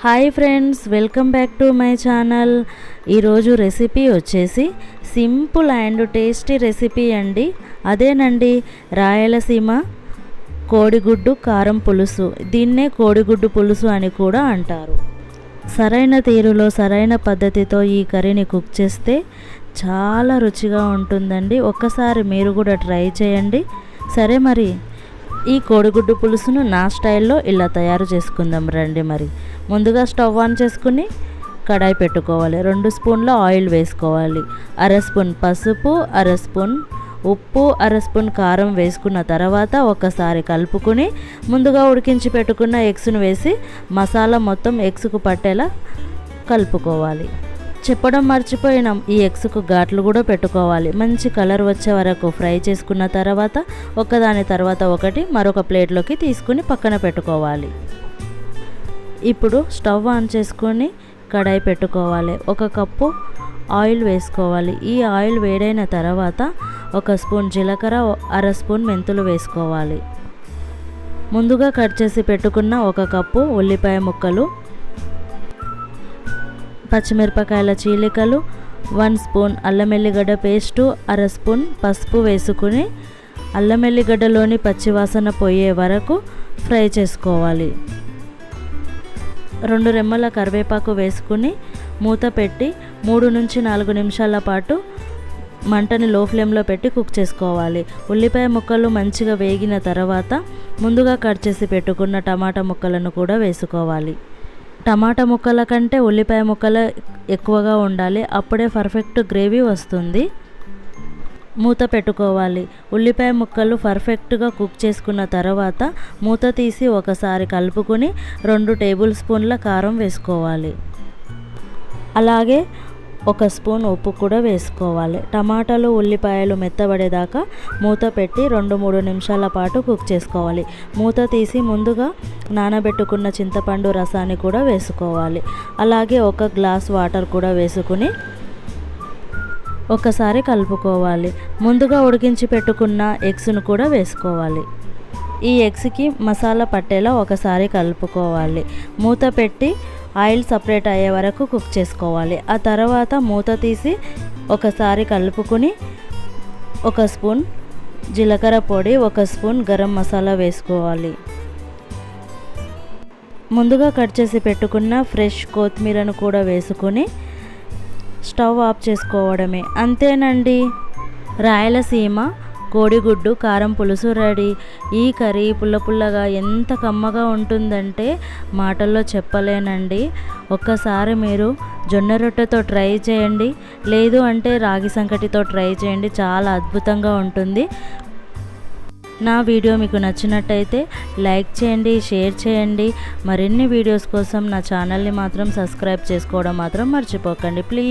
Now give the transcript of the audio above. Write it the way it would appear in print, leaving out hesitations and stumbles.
Hi friends, welcome back to my channel. ఈరోజు recipe వచ్చేసి simple and tasty recipe అండి. అదేనండి రాయలసీమ కోడిగుడ్డు కారం పులుసు. దీన్నే కోడిగుడ్డు పులుసు అని కూడా అంటారు. సరైన తీరులో సరైన పద్ధతితో ఈ కర్రీని కుక్ చేస్తే చాలా రుచిగా ఉంటుందండి. ఒక్కసారి మీరు కూడా ట్రై చేయండి. సరే, మరి ఈ కోడిగుడ్డు పులుసును నా స్టైల్లో ఇలా తయారు చేసుకుందాం రండి. మరి ముందుగా స్టవ్ ఆన్ చేసుకుని కడాయి పెట్టుకోవాలి. 2 స్పూన్ల ఆయిల్ వేసుకోవాలి. 1/2 స్పూన్ పసుపు, 1/2 స్పూన్ ఉప్పు, 1/2 స్పూన్ కారం వేసుకున్న తర్వాత ఒకసారి కలుపుకుని ముందుగా ఉడికించి పెట్టుకున్న ఎగ్స్ను వేసి మసాలా మొత్తం ఎగ్స్కు పట్టేలా కలుపుకోవాలి. చెప్పడం మర్చిపోయినాం, ఈ ఎగ్స్కు ఘాట్లు కూడా పెట్టుకోవాలి. మంచి కలర్ వచ్చే వరకు ఫ్రై చేసుకున్న తర్వాత ఒకదాని తర్వాత ఒకటి మరొక ప్లేట్లోకి తీసుకుని పక్కన పెట్టుకోవాలి. ఇప్పుడు స్టవ్ ఆన్ చేసుకొని కడాయి పెట్టుకోవాలి. 1 కప్పు ఆయిల్ వేసుకోవాలి. ఈ ఆయిల్ వేడైన తర్వాత 1 స్పూన్ జీలకర్ర, 1/2 స్పూన్ మెంతులు వేసుకోవాలి. ముందుగా కట్ చేసి పెట్టుకున్న 1 కప్పు ఉల్లిపాయ ముక్కలు, పచ్చిమిరపకాయల చీలికలు, 1 స్పూన్ అల్లం వెల్లిగడ్డ పేస్టు, 1/2 స్పూన్ పసుపు వేసుకుని అల్లం వెల్లిగడ్డలోని పచ్చివాసన పోయే వరకు ఫ్రై చేసుకోవాలి. 2 రెమ్మల కరివేపాకు వేసుకుని మూత పెట్టి 3 నుంచి 4 నిమిషాల పాటు మంటని లో ఫ్లేమ్లో పెట్టి కుక్ చేసుకోవాలి. ఉల్లిపాయ ముక్కలు మంచిగా వేగిన తర్వాత ముందుగా కట్ చేసి పెట్టుకున్న టమాటా ముక్కలను కూడా వేసుకోవాలి. టమాటా ముక్కల కంటే ఉల్లిపాయ ముక్కలు ఎక్కువగా ఉండాలి, అప్పుడే పర్ఫెక్ట్ గ్రేవీ వస్తుంది. మూత పెట్టుకోవాలి. ఉల్లిపాయ ముక్కలు పర్ఫెక్ట్గా కుక్ చేసుకున్న తర్వాత మూత తీసి ఒకసారి కలుపుకొని 2 టేబుల్ స్పూన్ల కారం వేసుకోవాలి. అలాగే 1 స్పూన్ ఉప్పు కూడా వేసుకోవాలి. టమాటాలు ఉల్లిపాయలు మెత్తబడేదాకా మూత పెట్టి 2-3 నిమిషాల పాటు కుక్ చేసుకోవాలి. మూత తీసి ముందుగా నానబెట్టుకున్న చింతపండు రసాన్ని కూడా వేసుకోవాలి. అలాగే 1 గ్లాస్ వాటర్ కూడా వేసుకుని ఒకసారి కలుపుకోవాలి. ముందుగా ఉడికించి పెట్టుకున్న ఎగ్స్ను కూడా వేసుకోవాలి. ఈ ఎగ్స్కి మసాలా పట్టేలా ఒకసారి కలుపుకోవాలి. మూత పెట్టి ఆయిల్ సపరేట్ అయ్యే వరకు కుక్ చేసుకోవాలి. ఆ తర్వాత మూత తీసి ఒకసారి కలుపుకొని 1 స్పూన్ జీలకర్ర పొడి, 1 స్పూన్ గరం మసాలా వేసుకోవాలి. ముందుగా కట్ చేసి పెట్టుకున్న ఫ్రెష్ కొత్తిమీరను కూడా వేసుకొని స్టవ్ ఆఫ్ చేసుకోవడమే. అంతేనండి, రాయలసీమ కోడిగుడ్డు కారం పులుసు రెడీ. ఈ కర్రీ పుల్లగా ఎంత కమ్మగా ఉంటుందంటే మాటల్లో చెప్పలేనండి. ఒక్కసారి మీరు జొన్న రొట్టెతో ట్రై చేయండి, లేదు అంటే రాగి సంకటితో ట్రై చేయండి. చాలా అద్భుతంగా ఉంటుంది. నా వీడియో మీకు నచ్చినట్టయితే లైక్ చేయండి, షేర్ చేయండి. మరిన్ని వీడియోస్ కోసం నా ఛానల్ని మాత్రం సబ్స్క్రైబ్ చేసుకోవడం మాత్రం మర్చిపోకండి ప్లీజ్.